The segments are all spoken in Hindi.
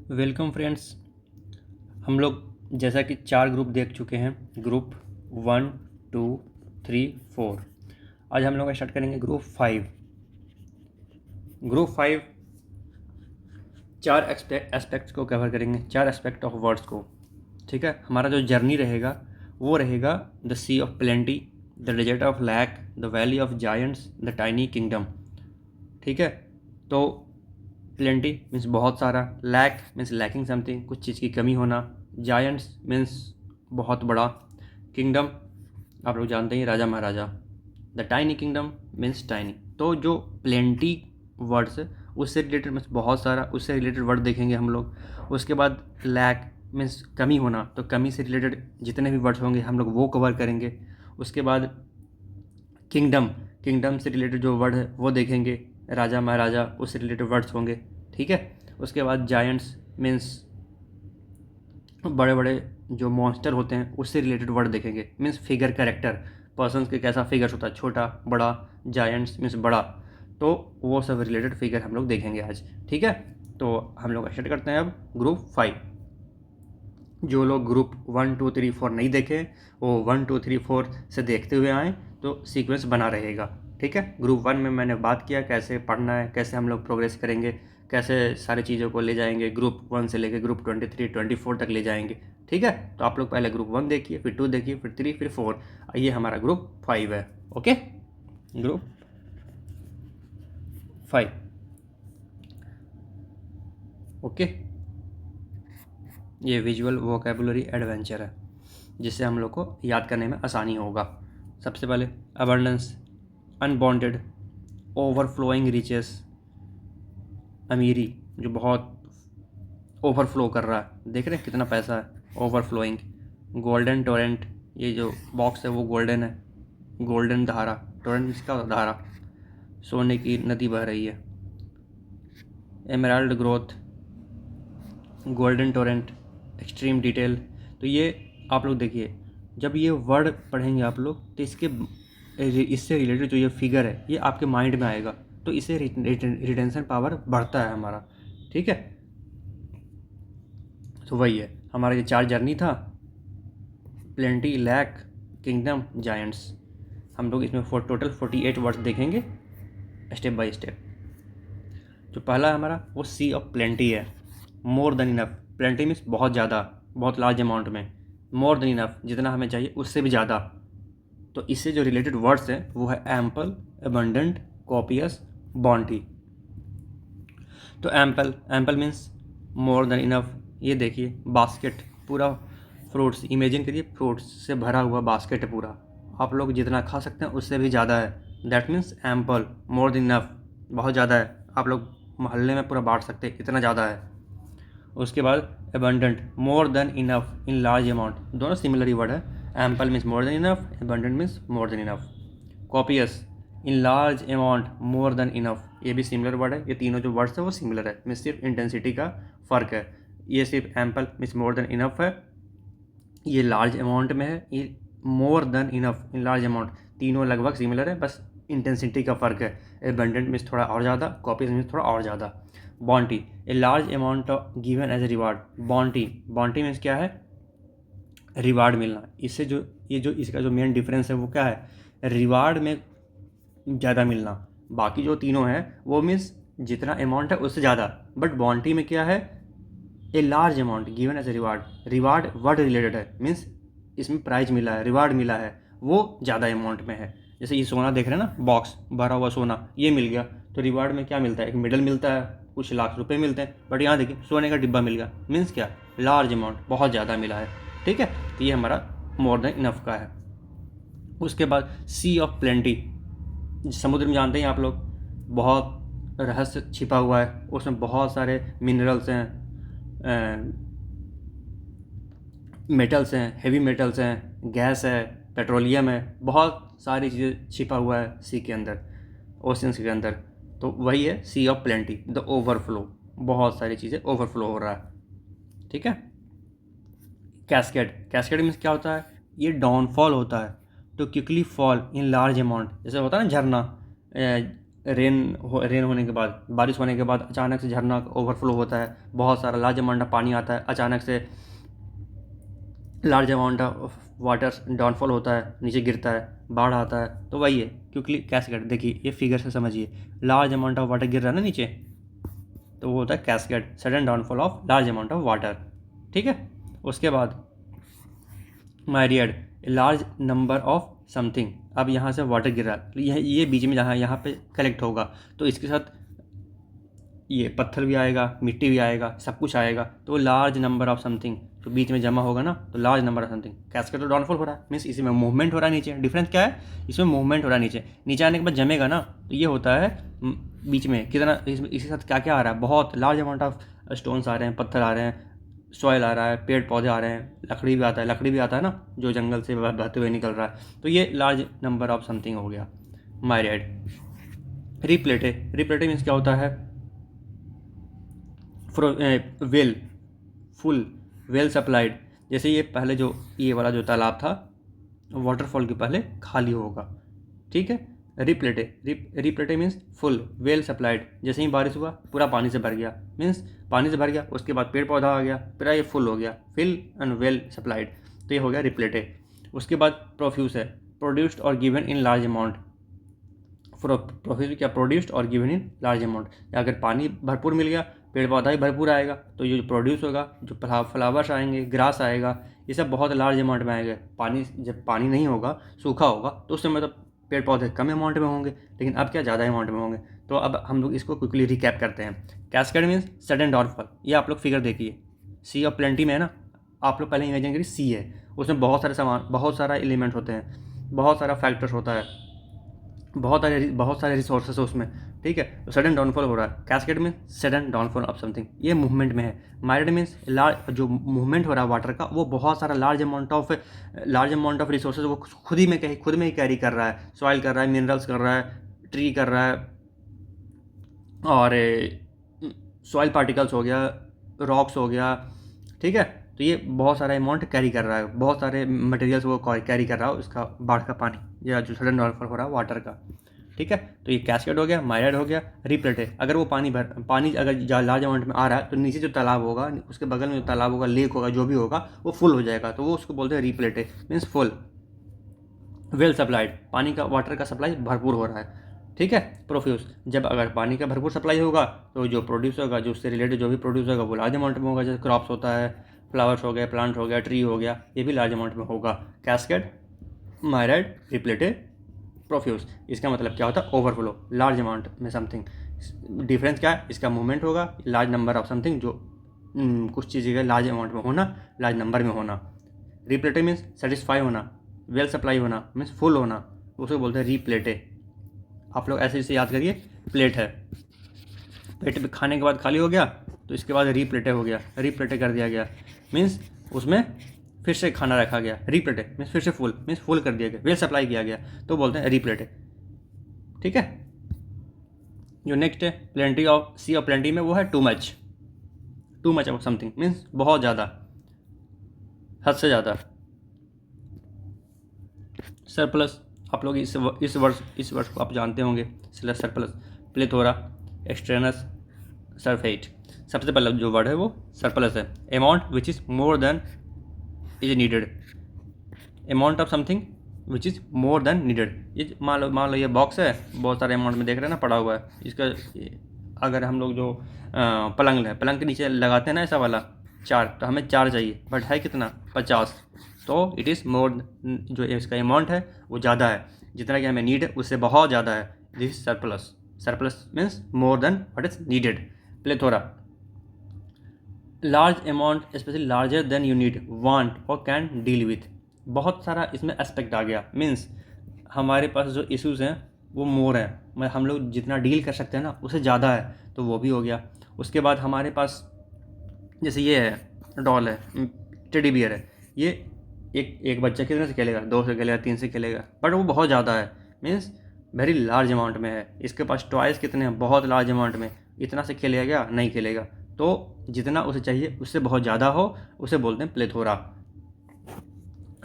Welcome friends. हम लोग जैसा कि 4 ग्रुप देख चुके हैं, ग्रुप 1, 2, 3, 4। आज हम लोग स्टार्ट करेंगे ग्रुप 5। ग्रुप 5 4 एस्पेक्ट्स को कवर करेंगे, 4 एस्पेक्ट ऑफ वर्ड्स को। ठीक है, हमारा जो जर्नी रहेगा वो रहेगा the sea of plenty, the desert of lack, the valley of giants, the tiny kingdom. ठीक है, तो प्लेंटी मीन्स बहुत सारा, लैक मीन्स लैकिंग समथिंग, कुछ चीज़ की कमी होना, जायंट्स मीन्स बहुत बड़ा, किंगडम आप लोग जानते हैं राजा महाराजा, the tiny kingdom means tiny. तो जो प्लेंटी वर्ड्स उससे रिलेटेड मीन्स बहुत सारा, उससे रिलेटेड वर्ड देखेंगे हम लोग। उसके बाद लैक मीन्स कमी होना, तो कमी से रिलेटेड जितने भी वर्ड्स होंगे हम लोग वो कवर करेंगे। उसके बाद किंगडम, किंगडम से रिलेटेड जो वर्ड है वो देखेंगे, राजा महाराजा उससे रिलेटेड वर्ड्स होंगे। ठीक है, उसके बाद जायंट्स मीन्स बड़े बड़े जो मॉन्स्टर होते हैं उससे रिलेटेड वर्ड देखेंगे, मीन्स फिगर कैरेक्टर, पर्सन्स के कैसा फिगर्स होता है, छोटा बड़ा, जायंट्स मीन्स बड़ा, तो वो सब रिलेटेड फिगर हम लोग देखेंगे आज। ठीक है, तो हम लोग स्टार्ट करते हैं अब ग्रुप 5। जो लोग ग्रुप 1, 2, 3, 4 नहीं देखे वो 1, 2, 3, 4 से देखते हुए आएँ तो सीक्वेंस बना रहेगा। ठीक है, ग्रुप 1 में मैंने बात किया कैसे पढ़ना है, कैसे हम लोग प्रोग्रेस करेंगे, कैसे सारी चीज़ों को ले जाएंगे, ग्रुप 1 से लेकर ग्रुप 23, 24 तक ले जाएंगे। ठीक है, तो आप लोग पहले ग्रुप 1 देखिए, फिर 2 देखिए, फिर 3, फिर 4। ये हमारा ग्रुप 5 है। Okay, group 5। ओके, ये विजुअल वोकेबुलरी एडवेंचर है जिससे हम लोग को याद करने में आसानी होगा। सबसे पहले अबंडेंस, अनबॉन्डेड, ओवरफ्लोइंग रिचेस, अमीरी जो बहुत ओवरफ्लो कर रहा है, देख रहे हैं कितना पैसा है, ओवरफ्लोइंग। गोल्डन टोरेंट, ये जो बॉक्स है वो गोल्डन है, गोल्डन धारा, टोरेंट इसका धारा, सोने की नदी बह रही है। Emerald growth, golden Torrent, extreme detail. तो ये आप लोग देखिए, जब ये वर्ड पढ़ेंगे आप लोग तो इससे रिलेटेड जो ये फिगर है ये आपके माइंड में आएगा, तो इससे रिटेंशन पावर बढ़ता है हमारा। ठीक है, तो वही है हमारा ये 4 जर्नी था, प्लेंटी, लैक, किंगडम, जायंट्स। हम लोग इसमें टोटल 48 वर्ड्स देखेंगे स्टेप बाय स्टेप। जो पहला हमारा वो सी ऑफ प्लेंटी है, more than enough. Plenty means बहुत ज़्यादा, बहुत लार्ज अमाउंट में, मोर देन इनफ जितना हमें चाहिए उससे भी ज़्यादा। तो इससे जो रिलेटेड वर्ड्स हैं वो है एम्पल, एबंडेंट, कॉपियस, बॉन्टी। तो ample, ample means more than enough. ये देखिए बास्केट, पूरा फ्रूट्स, इमेजिन करिए फ्रूट्स से भरा हुआ बास्केट है पूरा, आप लोग जितना खा सकते हैं उससे भी ज़्यादा है, that means ample, more than enough, बहुत ज़्यादा है, आप लोग मोहल्ले में पूरा बांट सकते हैं, इतना ज़्यादा है। उसके बाद abundant, more than enough in large amount, दोनों सिमिलर ही वर्ड है, ample means more than enough, abundant means more than enough. Copious, इन large amount, more than enough, ये भी सिमिलर वर्ड है, ये तीनों जो वर्ड्स है वो सिमिलर है, मीन्स सिर्फ इंटेंसिटी का फ़र्क है। ये सिर्फ ample means more than enough है, ये लार्ज अमाउंट में है, ये more than enough in large amount, तीनों लगभग सिमिलर है, बस इंटेंसिटी का फ़र्क है। एबंडेंट मीन्स थोड़ा और ज़्यादा, कॉपीज मीन्स थोड़ा और ज़्यादा। Bounty, a large amount of given as a reward. Bounty, bounty means क्या है, रिवार्ड मिलना। इससे जो ये जो इसका जो मेन डिफरेंस है वो क्या है, रिवार्ड में ज़्यादा मिलना। बाकी जो तीनों हैं वो मीन्स जितना अमाउंट है उससे ज़्यादा, बट बॉन्टी में क्या है, a large amount given as a reward, reward word related है, मीन्स इसमें प्राइज मिला है, रिवार्ड मिला है, वो ज़्यादा अमाउंट में है। जैसे ये सोना देख रहे हैं ना, बॉक्स भरा हुआ सोना, ये मिल गया तो रिवार्ड में क्या मिलता है, एक मेडल मिलता है, कुछ लाख रुपए मिलते हैं, बट यहाँ देखिए सोने का डिब्बा मिल गया, मीन्स क्या, लार्ज अमाउंट, बहुत ज़्यादा मिला है। ठीक है, तो ये हमारा मोर देन इनफ का है। उसके बाद सी ऑफ प्लेंटी, समुद्र में जानते हैं आप लोग, बहुत रहस्य छिपा हुआ है, उसमें बहुत सारे मिनरल्स हैं, मेटल्स हैं, हेवी मेटल्स हैं, गैस है, पेट्रोलियम है, बहुत सारी चीज़ें छिपा हुआ है सी के अंदर, ओशंस के अंदर। तो वही है सी ऑफ प्लेंटी, द ओवरफ्लो, बहुत सारी चीज़ें ओवरफ्लो हो रहा है। ठीक है, कैस्केड, कैस्केड मीन्स क्या होता है, ये डाउनफॉल होता है, too quickly fall in large amount, जैसे होता है ना झरना, रेन होने के बाद, बारिश होने के बाद अचानक से झरना ओवरफ्लो होता है, बहुत सारा लार्ज अमाउंट ऑफ पानी आता है, अचानक से large amount of water downfall होता है, नीचे गिरता है, बाढ़ आता है, तो वही है क्योंकि कैस्केड। देखिए ये फिगर से समझिए, लार्ज अमाउंट ऑफ वाटर गिर रहा है ना नीचे, तो वो होता है cascade, sudden downfall of large amount of water. ठीक है, उसके बाद मायरियड, लार्ज नंबर ऑफ समथिंग। अब यहाँ से वाटर गिर रहा है, तो ये बीच में जहाँ यहाँ पे कलेक्ट होगा, तो इसके साथ ये पत्थर भी आएगा, मिट्टी भी आएगा, सब कुछ आएगा, तो लार्ज नंबर ऑफ समथिंग जो बीच में जमा होगा ना, तो large number of something. Cascade तो डाउनफॉल हो रहा है, मीन्स इसमें मूवमेंट हो रहा है नीचे। डिफरेंस क्या है, इसमें मूवमेंट हो रहा है नीचे, नीचे आने के बाद जमेगा ना, तो ये होता है बीच में कितना, इसके साथ क्या क्या आ रहा है, बहुत लार्ज अमाउंट ऑफ स्टोन्स आ रहे हैं, पत्थर आ रहे हैं, सॉइल आ रहा है, पेड़ पौधे आ रहे हैं, लकड़ी भी आता है ना, जो जंगल से बहते हुए निकल रहा है, तो ये लार्ज नंबर ऑफ समथिंग हो गया मायरियड। रिप्लेटे मीन्स क्या होता है, वेल फुल, वेल सप्लाइड। जैसे ये पहले जो ये वाला जो तालाब था वाटरफॉल के पहले खाली होगा, ठीक है। रिप्लेटे मीन्स फुल, वेल सप्लाइड। जैसे ही बारिश हुआ पूरा पानी से भर गया, मीन्स पानी से भर गया, उसके बाद पेड़ पौधा आ गया, फिर ये फुल हो गया, फिल एंड वेल सप्लाइड, तो ये हो गया रिप्लेटे। उसके बाद प्रोफ्यूज है, प्रोड्यूस्ड और given in large amount. Profuse क्या, प्रोड्यूस्ड और गिवन इन लार्ज अमाउंट। अगर पानी भरपूर मिल गया, पेड़ पौधा भी भरपूर आएगा, तो ये जो प्रोड्यूस होगा, जो फ्लावर्स आएंगे, ग्रास आएगा, ये सब बहुत लार्ज अमाउंट में आएगा। पानी जब पानी नहीं होगा, सूखा होगा, तो उस समय तो पेड़ पौधे कम अमाउंट में होंगे, लेकिन अब क्या ज़्यादा अमाउंट में होंगे। तो अब हम लोग इसको क्विकली रिकैप करते हैं। Cascade means sudden downfall. ये आप लोग फिगर देखिए, सी ऑफ प्लेंटी में है ना, आप लोग पहले इमेजिन करिए सी है, उसमें बहुत सारे सामान, बहुत सारा एलिमेंट होते हैं, बहुत सारा फैक्टर्स होता है, बहुत सारे रिसोर्सेस है उसमें, ठीक है। तो सडन डाउनफॉल हो रहा है, कैस्केड में सडन डाउनफॉल ऑफ समथिंग, ये मूवमेंट में है। माइल्ड मीन्स लार्ज, जो मूवमेंट हो रहा है वाटर का, वो बहुत सारा लार्ज अमाउंट ऑफ रिसोर्सेज वो खुद में ही कैरी कर रहा है, सॉइल कर रहा है, मिनरल्स कर रहा है, ट्री कर रहा है, और सॉइल पार्टिकल्स हो गया, रॉक्स हो गया, ठीक है। तो ये बहुत सारा अमाउंट कैरी कर रहा है, बहुत सारे मटेरियल्स वो कैरी कर रहा है उसका बाढ़ का पानी, या जो सडन डाउनफॉल हो रहा है वाटर का, ठीक है। तो ये कैस्केड हो गया, मायरियड हो गया, रिप्लेटे। अगर वो पानी अगर लार्ज अमाउंट में आ रहा है, तो नीचे जो तालाब होगा, उसके बगल में जो तालाब होगा, लेक होगा, जो भी होगा, वो फुल हो जाएगा, तो वो उसको बोलते हैं रिप्लेटे, मीन्स फुल। वेल सप्लाइड, पानी का, वाटर का सप्लाई भरपूर हो रहा है, ठीक है। प्रोफ्यूज, जब अगर पानी का भरपूर सप्लाई होगा, तो जो प्रोड्यूस होगा, जो उससे रिलेटेड जो भी प्रोड्यूस होगा, वो लार्ज अमाउंट में होगा। जैसे क्रॉप्स होता है, फ्लावर्स हो गया, प्लांट हो गया, ट्री हो गया, ये भी लार्ज अमाउंट में होगा। Cascade, myriad, replete, profuse. इसका मतलब क्या होता है, ओवरफ्लो, लार्ज अमाउंट में समथिंग। डिफरेंस क्या है, इसका मूवमेंट होगा, लार्ज नंबर ऑफ समथिंग, जो कुछ चीज़ें लार्ज अमाउंट में होना, लार्ज नंबर में होना। रिप्लेटे मीन्स सेटिस्फाई होना, वेल सप्लाई होना, मीन्स फुल होना, उसको बोलते हैं रिप्लेटे। आप लोग ऐसे याद करिए, प्लेट है, पेट में खाने के बाद खाली हो गया, तो इसके बाद रिप्लेटे हो गया, रिप्लेटे कर दिया गया, मीन्स उसमें फिर से खाना रखा गया। रिप्लेटे मीन्स फिर से फुल, मीन्स फुल कर दिया गया, वेल सप्लाई किया गया, तो बोलते हैं रिप्लेटे, ठीक है। जो नेक्स्ट है plenty of, sea of plenty में वो है too much of something, means बहुत ज़्यादा, हद से ज़्यादा। सरप्लस, आप लोग इस वर्ड्स को आप जानते होंगे, सरप्लस, प्लेथोरा, एक्सट्रेनस, सरफेट। सबसे पहला जो वर्ड है वो सरप्लस है। Amount which is more than is needed, amount of something which is more than needed. ये मान लो ये बॉक्स है, बहुत सारे अमाउंट में देख रहे हैं ना पड़ा हुआ है, इसका अगर हम लोग जो पलंग के नीचे लगाते हैं ना ऐसा वाला 4, तो हमें 4 चाहिए, बट है कितना, 50, तो इट इज़ मोर, जो इसका अमाउंट है वो ज़्यादा है, जितना कि हमें नीड है उससे बहुत ज़्यादा है, this is surplus. Surplus means more than what is needed. Plethora, large amount, especially larger than you need, want और कैन डील विथ। बहुत सारा इसमें एस्पेक्ट आ गया, मीन्स हमारे पास जो इश्यूज़ हैं वो मोर है, मतलब हम लोग जितना डील कर सकते हैं ना उससे ज़्यादा है, तो वो भी हो गया। उसके बाद हमारे पास जैसे ये है, डॉल है, टेडी बियर है, ये एक बच्चा कितने से खेलेगा, 2 से खेलेगा, 3 से खेलेगा, बट वो बहुत ज़्यादा है, मीन्स वेरी लार्ज अमाउंट में है। इसके पास टॉयज़ कितने हैं, बहुत लार्ज अमाउंट में, इतना से खेलेगा नहीं खेलेगा, तो जितना उसे चाहिए उससे बहुत ज़्यादा हो, उसे बोलते हैं प्लेथोरा।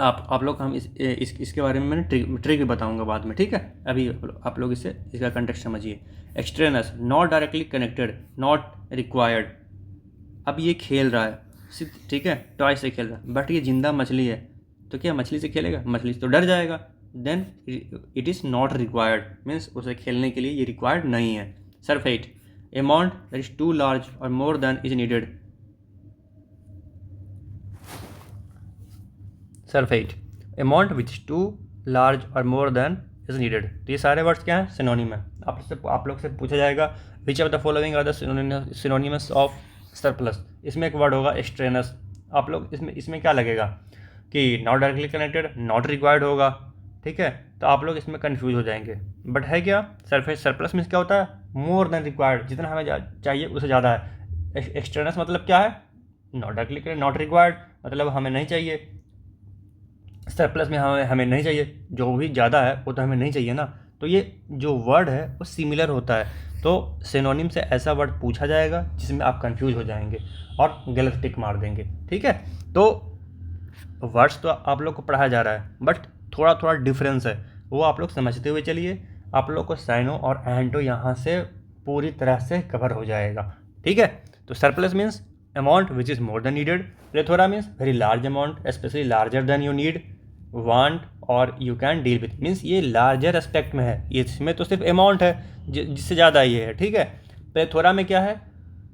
आप लोग हम इसके बारे में मैंने ट्रिक भी बताऊंगा बाद में, ठीक है। अभी आप लोग इसका कंटेक्स्ट समझिए। Extraneous, not directly connected, not required. अब ये खेल रहा है, ठीक है, टॉय से खेल रहा है, बट ये जिंदा मछली है, तो क्या मछली से खेलेगा? मछली से तो डर जाएगा। Then it is not required, means उसे खेलने के लिए ये रिक्वायर्ड नहीं है। Surfeit, amount that is too large or more than is needed. Surfeit, amount which is too large or more than is needed. तो ये सारे वर्ड्स क्या हैं? सिनोनिम है। आप लोग से पूछा जाएगा which of the following are the synonymous of surplus. इसमें एक वर्ड होगा एक्सट्रेनस। आप लोग इसमें क्या लगेगा कि not directly connected, not required होगा, ठीक है। तो आप लोग इसमें कंफ्यूज हो जाएंगे, बट है क्या? सरप्लस मीन्स क्या होता है? मोर देन रिक्वायर्ड, जितना हमें चाहिए उससे ज़्यादा है। एक्सट्रेनस मतलब क्या है? नॉट डायरेक्टली, नॉट रिक्वायर्ड मतलब हमें नहीं चाहिए। सरप्लस में हमें नहीं चाहिए, जो भी ज़्यादा है वो तो हमें नहीं चाहिए ना। तो ये जो वर्ड है वो सिमिलर होता है। तो सिनोनिम से ऐसा वर्ड पूछा जाएगा जिसमें आप कंफ्यूज हो जाएंगे और गलत टिक मार देंगे, ठीक है। तो वर्ड्स तो आप लोग को पढ़ाया जा रहा है, बट थोड़ा थोड़ा डिफरेंस है, वो आप लोग समझते हुए चलिए। आप लोग को साइनो और एंटो यहाँ से पूरी तरह से कवर हो जाएगा, ठीक है। तो surplus means amount which is more than needed. Plethora means very large amount, especially larger than you need, want or you can deal with, means ये लार्जर एस्पेक्ट में है। इसमें तो सिर्फ अमाउंट है जिससे ज़्यादा ये है, ठीक है। प्लेथोरा में क्या है?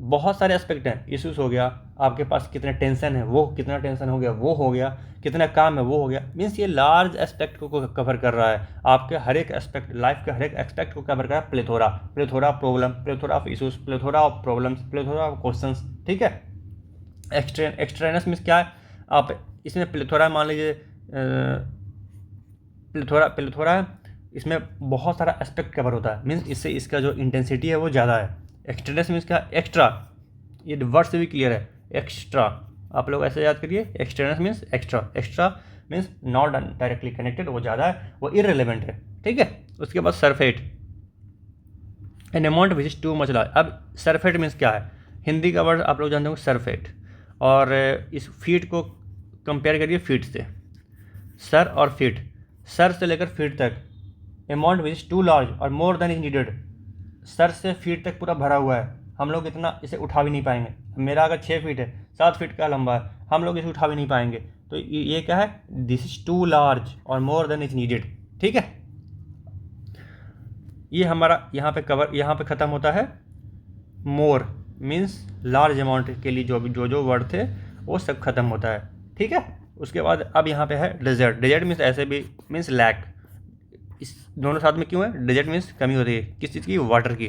बहुत सारे एस्पेक्ट हैं। इश्यूज हो गया, आपके पास कितने टेंशन है वो, कितना टेंशन हो गया वो हो गया, कितना काम है वो हो गया, मीन्स ये लार्ज एस्पेक्ट को कवर कर रहा है। आपके हर एक एस्पेक्ट, लाइफ के हर एक एस्पेक्ट को कवर कर रहा है plethora. Plethora of problem, plethora of issues, plethora of problems, plethora of questions, ठीक है। एक्सट्रेनस मीन्स क्या है? आप इसमें प्लेथोरा मान लीजिए, प्लेथोरा है, इसमें बहुत सारा एस्पेक्ट कवर होता है, मीन्स इससे इसका जो इंटेंसिटी है वो ज़्यादा है। एक्सट्रेनस मीन्स क्या? एक्स्ट्रा। ये वर्ड से भी क्लियर है, एक्स्ट्रा। आप लोग ऐसे याद करिए, extraneous means extra. Extra means not directly connected, वो ज़्यादा है, वो इररिलेवेंट है, ठीक है। उसके बाद surfeit, an amount which is too much large. अब सरफेट मीन्स क्या है? हिंदी का वर्ड आप लोग जानते हो सरफेट, और इस फीट को कंपेयर करिए फीट से। सर और फीट, सर से लेकर फीट तक, amount which is too large or more than is needed. सर से फीट तक पूरा भरा हुआ है, हम लोग इतना इसे उठा भी नहीं पाएंगे। मेरा अगर 6 फीट है, 7 फीट का लंबा है, हम लोग इसे उठा भी नहीं पाएंगे। तो ये क्या है? This is too large or more than is needed, ठीक है। ये हमारा यहाँ पे ख़त्म होता है। मोर मीन्स लार्ज अमाउंट के लिए जो वर्ड थे वो सब खत्म होता है, ठीक है। उसके बाद अब यहाँ पे है डेजर्ट। डेजर्ट मीन्स ऐसे भी मीन्स लैक। इस दोनों साथ में क्यों है? डेजर्ट मीन्स कमी होती है, किस चीज़ की? वाटर की,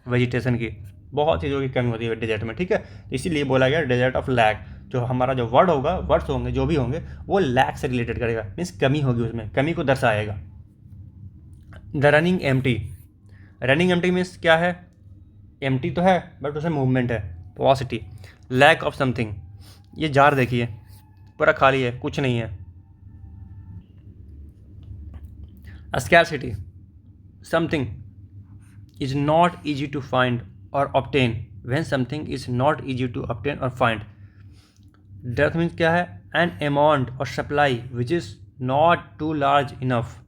वेजिटेशन की, बहुत चीज़ों की कमी होती है डेजर्ट में, ठीक है। तो इसीलिए बोला गया डेजर्ट ऑफ लैक। जो हमारा जो वर्ड होगा, वर्ड्स होंगे जो भी होंगे, वो लैक से रिलेटेड करेगा, मीन्स कमी होगी, उसमें कमी को दर्शाएगा। The running empty, running empty means क्या है? एम्प्टी तो है बट उसमें मूवमेंट है, पोसिटी। लैक ऑफ समथिंग, ये जार देखिए पूरा खाली है, कुछ नहीं है। Scarcity, something is not easy to find or obtain, when something is not easy to obtain or find. Depth means क्या है? An amount or supply which is not too large enough.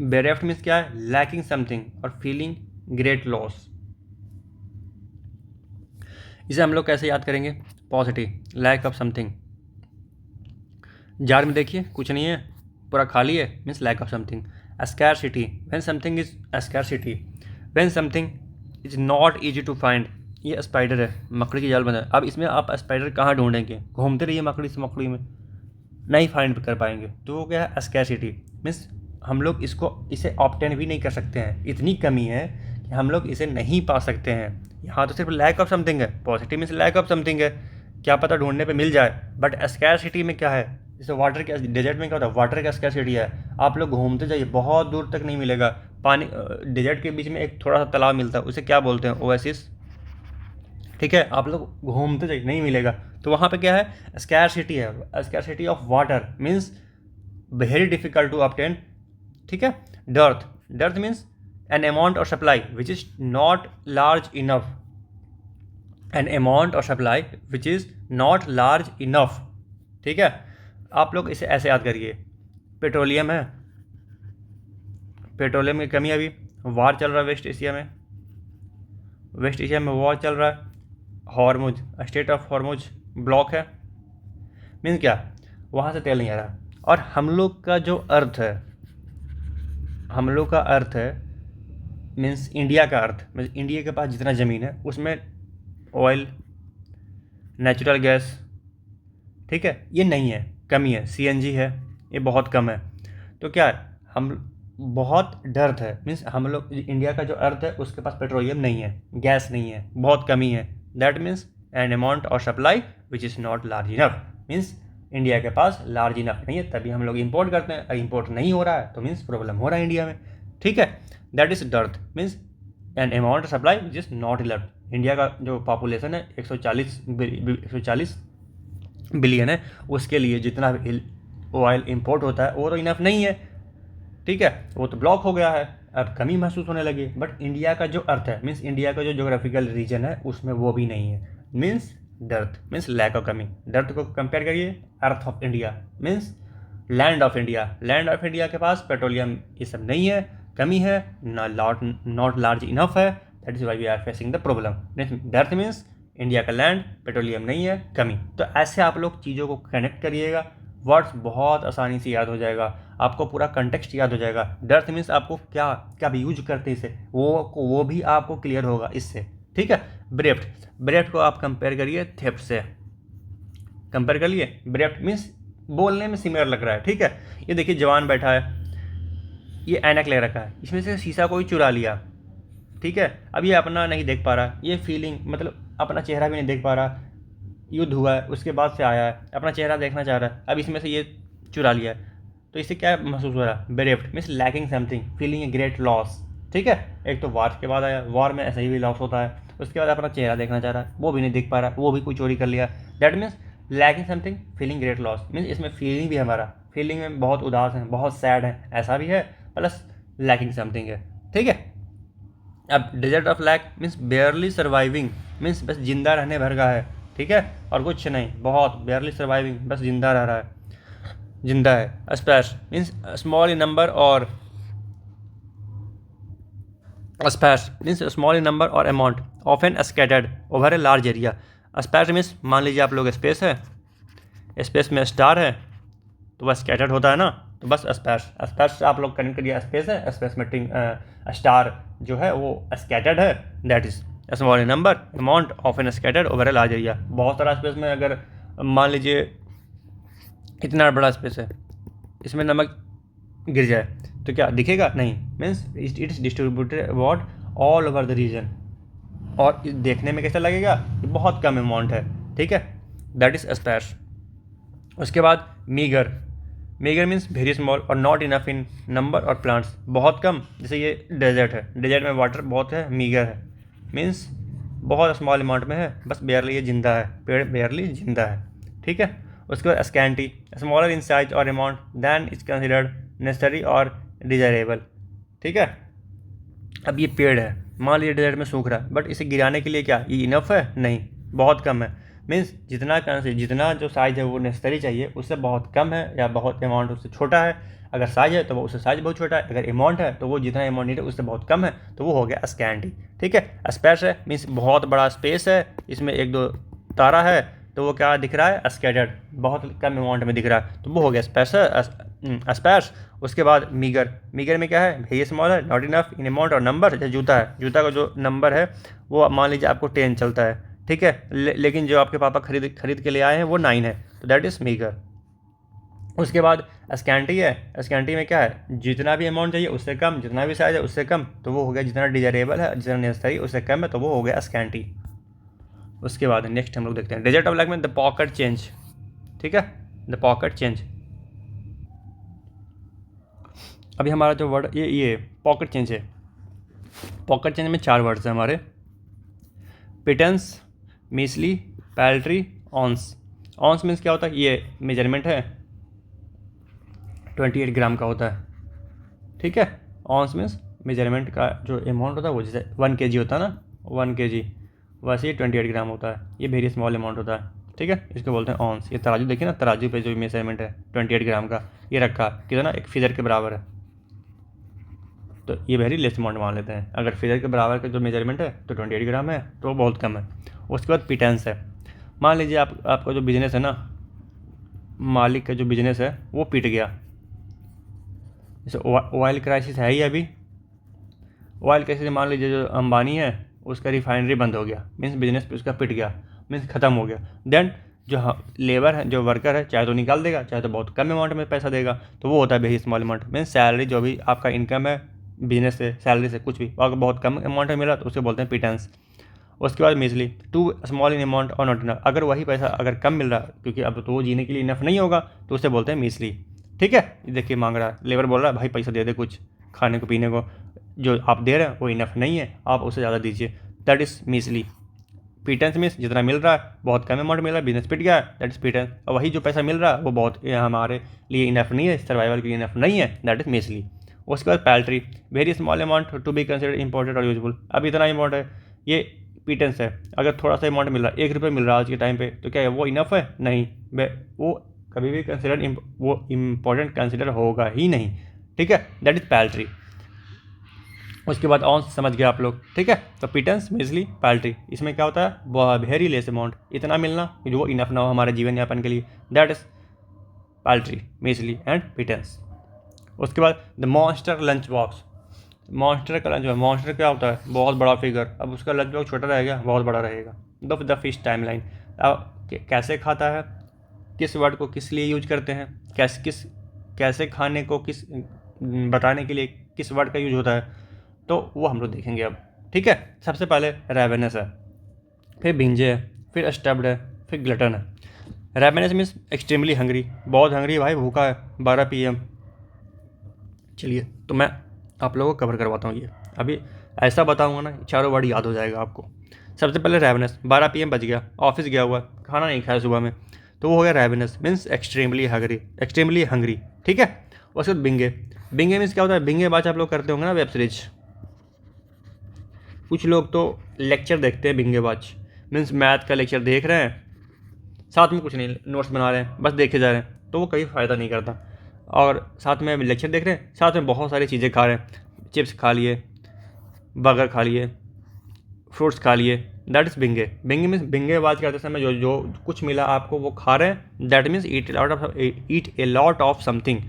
Bereft means क्या है? लैकिंग समथिंग और फीलिंग ग्रेट लॉस। इसे हम लोग कैसे याद करेंगे? Positive, lack of something. Jar में देखिए कुछ नहीं है, पूरा खाली है, means lack of something. Scarcity, when something is scarcity, when something is not easy to find. ये स्पाइडर है, मकड़ी की जाल बंद है। अब इसमें आप स्पाइडर कहाँ ढूंढेंगे? घूमते रहिए मकड़ी से मकड़ी में, नहीं फाइंड कर पाएंगे। तो वो क्या है? स्कैरसिटी मीन्स हम लोग इसे ऑब्टेन भी नहीं कर सकते हैं, इतनी कमी है कि हम लोग इसे नहीं पा सकते हैं। यहाँ तो सिर्फ लैक ऑफ समथिंग है, positive means lack of something है, क्या पता ढूंढने पे मिल जाए। बट स्कैरसिटी में क्या है? जैसे वाटर के डेजर्ट में क्या होता है? वाटर का स्कैरसिटी है, आप लोग घूमते जाइए बहुत दूर तक नहीं मिलेगा पानी। डेजर्ट के बीच में एक थोड़ा सा तालाब मिलता है, उसे क्या बोलते हैं? ओएसिस, ठीक है। आप लोग घूमते जाइए नहीं मिलेगा, तो वहाँ पे क्या है? स्कैरसिटी है, scarcity of water means very difficult to obtain, ठीक है। Dearth, dearth means an amount or supply which is not large enough, an amount or supply which is not large enough, ठीक है, आप लोग इसे ऐसे याद करिए, पेट्रोलियम है, पेट्रोलियम की कमी, अभी वार चल रहा है वेस्ट एशिया में, वेस्ट एशिया में वॉर चल रहा है, Hormuz, state of Hormuz block है, मीन्स क्या, वहाँ से तेल नहीं आ रहा। और हम लोग का जो अर्थ है, हम लोग का अर्थ है, मीन्स इंडिया का अर्थ, मीन्स इंडिया के पास जितना ज़मीन है उसमें ऑयल, नेचुरल गैस, ठीक है, ये नहीं है, कमी है, सीएनजी है, ये बहुत कम है। तो क्या है, हम बहुत डर्थ है, मीन्स हम लोग इंडिया का जो अर्थ है उसके पास पेट्रोलियम नहीं है, गैस नहीं है, बहुत कमी है। That means an amount or supply which is not large enough, means India के पास लार्ज इनफ नहीं है, तभी हम लोग इंपोर्ट करते हैं। इंपोर्ट नहीं हो रहा है तो मीन्स प्रॉब्लम हो रहा है इंडिया में, ठीक है। That is dearth, means an amount supply which is not enough. India का जो पॉपुलेशन है 140 बिलियन है, उसके लिए जितना ऑयल इंपोर्ट होता है वो तो इनफ नहीं है, ठीक है, वो तो ब्लॉक हो गया है, अब कमी महसूस होने लगी। बट इंडिया का जो अर्थ है, मीन्स इंडिया का जो जोग्राफिकल रीजन है उसमें वो भी नहीं है, means dearth, means lack of कमी। डर्थ को कंपेयर करिए earth of India, means land of India. Land of India के पास पेट्रोलियम ये सब नहीं है, कमी है, नॉट लार्ज इनफ है, that is why we are facing the problem. Dearth means India का लैंड, पेट्रोलियम नहीं है, कमी। तो ऐसे आप लोग चीज़ों को कनेक्ट करिएगा, वर्ड्स बहुत आसानी से याद हो जाएगा, आपको पूरा कंटेक्स्ट याद हो जाएगा। डर्थ मीन्स आपको क्या क्या भी यूज करते हैं इसे, वो भी आपको क्लियर होगा इससे, ठीक है। ब्रेफ्ट, ब्रेफ्ट को आप कंपेयर करिए थेफ्ट से, कंपेयर करिए। ब्रेफ्ट मीन्स बोलने में सिमिलर लग रहा है, ठीक है। ये देखिए जवान बैठा है, ये ऐनक ले रखा है, इसमें से शीशा कोई चुरा लिया, ठीक है। अब ये अपना नहीं देख पा रहा, ये फीलिंग मतलब अपना चेहरा भी नहीं देख पा रहा, युद्ध हुआ है उसके बाद से आया है, अपना चेहरा देखना चाह रहा है, अब इसमें से ये चुरा लिया है, तो इससे क्या महसूस हो रहा है, bereft means lacking something, feeling a great loss, ठीक है। एक तो वार के बाद आया, वार में ऐसा ही भी लॉस होता है, उसके बाद अपना चेहरा देखना चाह रहा है, वो भी नहीं देख पा रहा, वो भी कोई चोरी कर लिया। That means lacking something, feeling great loss, means इसमें फीलिंग भी हमारा, फीलिंग में बहुत उदास है, बहुत सैड है, ऐसा भी है, प्लस लैकिंग समथिंग है, ठीक है। अब desert of lack means barely surviving, means बस जिंदा रहने भर का है, ठीक है, और कुछ नहीं, बहुत बेयरली सर्वाइविंग, बस जिंदा रह रहा है, जिंदा है। Sparse means small in number or sparse means small in number or amount, often scattered over a large area. Sparse means मान लीजिए आप लोग स्पेस है, स्पेस में स्टार है तो वह स्कैटर्ड होता है ना, तो बस स्पैश, स्पैश आप लोग कनेक्ट करिए, स्पेस है, स्पेस में स्टार जो है वो स्कैटर्ड है, that is small in number, amount often scattered over a large area. बहुत सारा स्पेस में अगर मान लीजिए इतना बड़ा स्पेस है, इसमें नमक गिर जाए तो क्या दिखेगा, नहीं, means it is distributed about all over the region, और देखने में कैसा लगेगा, ये बहुत कम अमाउंट है, ठीक है, दैट इज स्पैश। उसके बाद meagre, meagre means very small और नॉट इनफ इन नंबर और प्लांट्स, बहुत कम, जैसे ये डेजर्ट है, डेजर्ट में वाटर बहुत है, मीगर है, मीन्स बहुत स्मॉल अमाउंट में है, बस बेयरली ये जिंदा है, पेड़ बेयरली जिंदा है, ठीक है। उसके बाद स्कैंटी, स्मॉलर इन साइज और amount than is considered necessary और डिजायरेबल, ठीक है। अब ये पेड़ है, मान लीजिए डेजर्ट में सूख रहा है, बट इसे गिराने के लिए क्या ये इनफ है, नहीं, बहुत कम है, मीन्स जितना जो साइज़ है वो नेसेसरी चाहिए उससे बहुत कम है, या बहुत अमाउंट उससे छोटा है। अगर साइज है तो वो उससे साइज बहुत छोटा है, अगर अमाउंट है तो वो जितना अमाउंट नीड है उससे बहुत कम है, तो वो हो गया स्कैंटी, ठीक है। स्पेस है मीन्स बहुत बड़ा स्पेस है, इसमें एक दो तारा है तो वो क्या दिख रहा है, स्कैटर्ड, बहुत कम अमाउंट में दिख रहा है, तो वो हो गया स्पेस। उसके बाद मीगर, मीगर में क्या है, वेरी स्मॉल है, नॉट इनफ इन अमाउंट और नंबर, जैसे जूता है, जूता का जो नंबर है वो मान लीजिए आपको 10 चलता है, ठीक है, लेकिन जो आपके पापा खरीद के ले आए हैं वो 9 है, तो दैट इज़ मीगर। उसके बाद स्कैंटी है, स्कैंटी में क्या है, जितना भी अमाउंट चाहिए उससे कम, जितना भी साइज है उससे कम, तो वो हो गया, जितना डिजायरेबल है, जितना नेसेसरी उससे कम है, तो वो हो गया स्कैंटी। उसके बाद नेक्स्ट हम लोग देखते हैं डेजर्ट ऑफ लैक में द पॉकेट चेंज, ठीक है, द पॉकेट चेंज। अभी हमारा जो वर्ड ये पॉकेट चेंज है, पॉकेट चेंज में 4 वर्ड्स हैं हमारे, पिटेंस, मीसली, पैल्ट्री, ऑन्स। ऑन्स मीन्स क्या होता है, ये मेजरमेंट है, 28 ग्राम का होता है, ठीक है। ऑन्स मीन्स मेजरमेंट का जो अमाउंट होता है वो जैसे 1 kg होता है ना, 1 kg, वैसे ही 28 ग्राम होता है, ये वेरी स्मॉल अमाउंट होता है। ठीक है, इसको बोलते हैं ऑन्स। ये तराजू देखिए ना, तराजू पे जो मेजरमेंट है 28 ग्राम का, ये रखा कितना, एक फिजर के बराबर है, तो ये वेरी लेस अमाउंट मान लेते हैं। अगर फिजर के बराबर का जो मेजरमेंट है तो 28 ग्राम है, तो वो बहुत कम है। उसके बाद पिटेंस है। मान लीजिए आपका जो बिजनेस है ना, मालिक का जो बिजनेस है वो पिट गया, जैसे ऑयल क्राइसिस है ही अभी, ऑयल क्राइसिस मान लीजिए जो अंबानी है उसका रिफाइनरी बंद हो गया, मीन्स बिजनेस पे उसका पिट गया, मीन्स ख़त्म हो गया। देन जो लेबर है, जो वर्कर है, चाहे तो निकाल देगा, चाहे तो बहुत कम अमाउंट में पैसा देगा, तो वो होता है very small amount. Means salary, जो भी आपका इनकम है बिजनेस से, सैलरी से, कुछ भी अगर बहुत कम अमाउंट में मिला तो उसे बोलते हैं पिटेंस। उसके बाद measly, too small in amount और नॉट इनफ, अगर वही पैसा अगर कम मिल रहा क्योंकि अब तो वो जीने के लिए इनफ नहीं होगा, तो उसे बोलते हैं मीजली। ठीक है, देखिए मांग रहा है, लेबर बोल रहा है भाई पैसा दे दे कुछ खाने को पीने को, जो आप दे रहे हैं वो इनफ नहीं है, आप उससे ज़्यादा दीजिए, दैट इज़ मीजली। पिटेंस मीन्स जितना मिल रहा है, बहुत कम अमाउंट मिल रहा है, बिजनेस पिट गया है, दैट इज पिटेंस। और वही जो पैसा मिल रहा है वो बहुत हमारे लिए इनफ नहीं है, सर्वाइवल के लिए इनफ नहीं है, दैट इज मीजली। उसके बाद paltry, very small amount to be considered important or useful, अब इतना अमाउंट है, ये पिटेंस है। अगर थोड़ा सा अमाउंट मिल रहा है, 1 रुपये मिल रहा है आज के टाइम पे, तो क्या है वो इनफ है? नहीं, वो कभी भी कंसिडर वो इम्पोर्टेंट कंसिडर होगा ही नहीं। ठीक है, दैट इज पैल्ट्री। उसके बाद ऑन समझ गए आप लोग। ठीक है, तो पिटेंस, मीजली, पैल्ट्री, इसमें क्या होता है, वेरी लेस अमाउंट, इतना मिलना जो वो इनफ ना हो हमारे जीवन यापन के लिए, दैट इज पैल्ट्री, मीजली एंड पिटेंस। उसके बाद the monster lunch box. Monster का लंच, मॉन्स्टर क्या होता है, बहुत बड़ा फिगर, अब उसका लंच बॉक्स छोटा रहेगा, बहुत बड़ा रहेगा। द फिश टाइमलाइन, अब कैसे खाता है, किस वर्ड को किस लिए यूज करते हैं, कैसे खाने को किस बताने के लिए किस वर्ड का यूज होता है, तो वो हम लोग देखेंगे अब। ठीक है, सबसे पहले रेवेनस है, फिर भिंजे है, फिर स्टब्ड है, फिर ग्लटन है। रेवेनस मीन्स एक्सट्रीमली हंग्री, बहुत हंग्री भाई, भूखा है, 12 PM। चलिए तो मैं आप लोगों को कवर करवाता हूँ ये, अभी ऐसा बताऊँगा ना, चारों वर्ड याद हो जाएगा आपको। सबसे पहले रेवेनस, 12 PM बज गया, ऑफिस गया हुआ, खाना नहीं खाया सुबह में, तो वो हो गया रेवेनस, मीन्स एक्सट्रीमली हंग्री। ठीक है, उसके बाद बिंगे। बिंगे मीन्स क्या होता है, बिंगे बात आप लोग करते होंगे ना वेब सीरीज, कुछ लोग तो लेक्चर देखते हैं बिंगे बाज, मीन्स मैथ का लेक्चर देख रहे हैं, साथ में कुछ नहीं, नोट्स बना रहे हैं, बस देखे जा रहे हैं, तो वो कभी फ़ायदा नहीं करता। और साथ में लेक्चर देख रहे हैं, साथ में बहुत सारी चीज़ें खा रहे हैं, चिप्स खा लिए, बर्गर खा लिए, फ्रूट्स खा लिए, दैट इज़ बिंगे। बिंगे मीन्स बिंगे बात करते समय जो कुछ मिला आपको वो खा रहे हैं, that means eat a lot of something,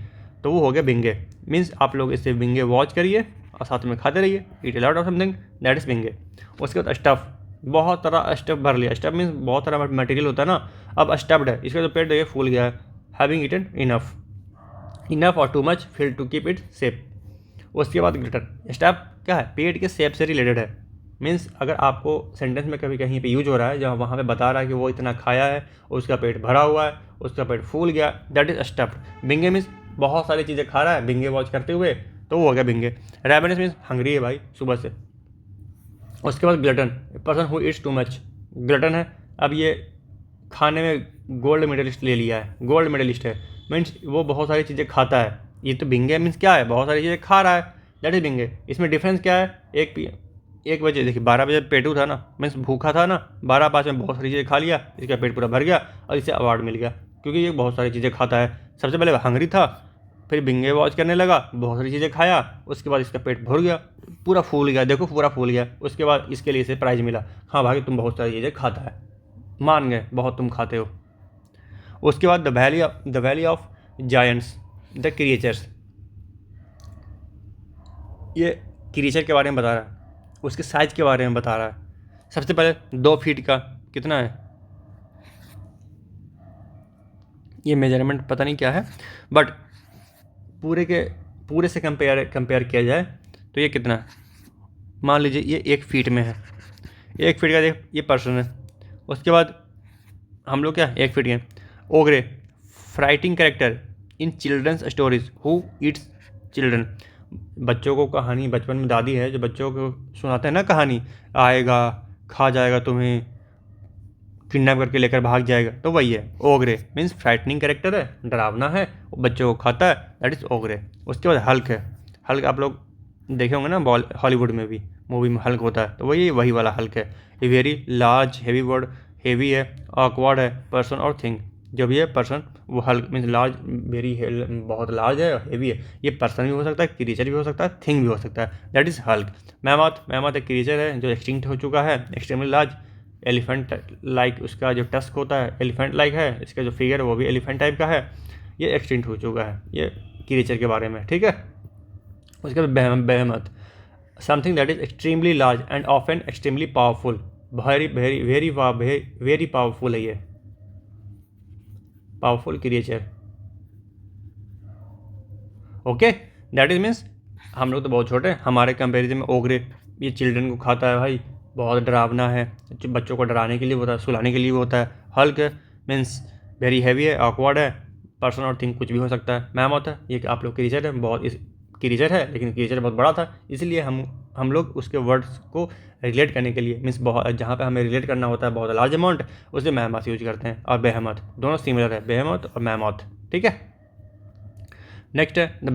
तो वो हो गया बिंगे। मीन्स आप लोग इससे बिंगे वॉच करिए और साथ में खाते रहिए, eat a lot of something, that is binge. उसके बाद स्टफ़, बहुत तरह स्टफ़ भर लिया, स्टफ़ मीन्स बहुत तरह मटेरियल होता है ना, अब स्टफ्ड है, इसका जो पेट देखिए फूल गया है, हैविंग ईटन इनफ और too much fill to keep it safe. उसके बाद ग्लिटर, स्टफ क्या है, पेट के शेप से रिलेटेड है, मीन्स अगर आपको सेंटेंस में कभी कहीं पे यूज हो रहा है जहाँ वहाँ पे बता रहा है कि वो इतना खाया है, उसका पेट भरा हुआ है, उसका पेट फूल गया, दैट इज स्टफ्ड। बिंगे मीन्स बहुत सारी चीज़ें खा रहा है बिंगे वॉच करते हुए, तो वो हो गया बिंगे। रेवेनस मीन्स हंग्री है भाई सुबह से। उसके बाद glutton, person who Yeats too much, glutton है, अब ये खाने में गोल्ड मेडलिस्ट ले लिया है, गोल्ड मेडलिस्ट है, मीन्स वो बहुत सारी चीज़ें खाता है, ये तो बिंगे मीन्स क्या है, बहुत सारी चीज़ें खा रहा है, दैट इज बिंगे। इसमें डिफरेंस क्या है, 1 बजे देखिए, 12 बजे पेटू था ना, मीन्स भूखा था ना, 12-5 में बहुत सारी चीज़ें खा लिया, इसका पेट पूरा भर गया और इसे अवार्ड मिल गया क्योंकि ये बहुत सारी चीज़ें खाता है। सबसे पहले हंगरी था, फिर बिंगे वॉच करने लगा, बहुत सारी चीज़ें खाया, उसके बाद इसका पेट भर गया, पूरा फूल गया, देखो पूरा फूल गया। उसके बाद इसके लिए इसे प्राइज़ मिला, हाँ भाई तुम बहुत सारी चीज़ें खाता है, मान गए बहुत तुम खाते हो। उसके बाद the valley of giants, the creatures, ये क्रिएचर के बारे में बता रहा है, उसके साइज के बारे में बता रहा है। सबसे पहले 2 फीट का कितना है, ये मेजरमेंट पता नहीं क्या है, बट पूरे से कंपेयर किया जाए तो ये कितना है, मान लीजिए ये 1 फीट में है, 1 फीट का देख ये पर्सन है। उसके बाद हम लोग क्या 1 फीट के। Ogre, frightening character in children's stories who eats children, बच्चों को कहानी, बचपन में दादी है जो बच्चों को सुनाते हैं ना कहानी, आएगा खा जाएगा तुम्हें, किडनैप करके लेकर भाग जाएगा, तो वही है ओग्रे। मीन्स फ्राइटनिंग कैरेक्टर है, डरावना है, बच्चों को खाता है, दैट इज ओग्रे। उसके बाद हल्क है, हल्क आप लोग देखे होंगे ना हॉलीवुड में भी मूवी में हल्क होता है, तो वही वाला हल्क है। A very large heavy word heavy है, ऑकवर्ड है, पर्सन और थिंग। जो भी है पर्सन वो हल्क मीन्स लार्ज, वेरी बहुत लार्ज है, हेवी है। ये पर्सन भी हो सकता है, क्रीचर भी हो सकता है, थिंग भी हो सकता है, दैट इज़ हल्क। मैमथ एक क्रीचर है जो एक्सटिंक्ट हो चुका है, एक्सट्रीमली लार्ज। एलिफेंट लाइक उसका जो टस्क होता है एलिफेंट लाइक है, इसका जो फिगर है वो भी एलिफेंट टाइप का है, ये एक्सटिंक्ट हो चुका है, ये क्रीचर के बारे में, ठीक है। उसके बाद behemoth, something that is extremely large and often extremely powerful, very powerful है ये, powerful creature. Okay, that is means हम लोग तो बहुत छोटे हैं, हमारे कंपेरिजन में ओगरे ये चिल्ड्रन को खाता है भाई, बहुत डरावना है, बच्चों को डराने के लिए होता है, सुलाने के लिए होता है। हल्क मीन्स वेरी हैवी है, ऑकवर्ड है, पर्सन और थिंग कुछ भी हो सकता है। मैमथ है, ये आप लोग क्रीचर है, बहुत क्रीचर है लेकिन क्रीचर बहुत बड़ा था, इसलिए हम लोग उसके वर्ड्स को रिलेट करने के लिए मीन्स बहुत जहाँ पे हमें रिलेट करना होता है बहुत लार्ज अमाउंट, उससे मैमथ यूज करते हैं। और बेहमथ, दोनों सिमिलर है, बेहमथ और मैमथ, ठीक है। नेक्स्ट है the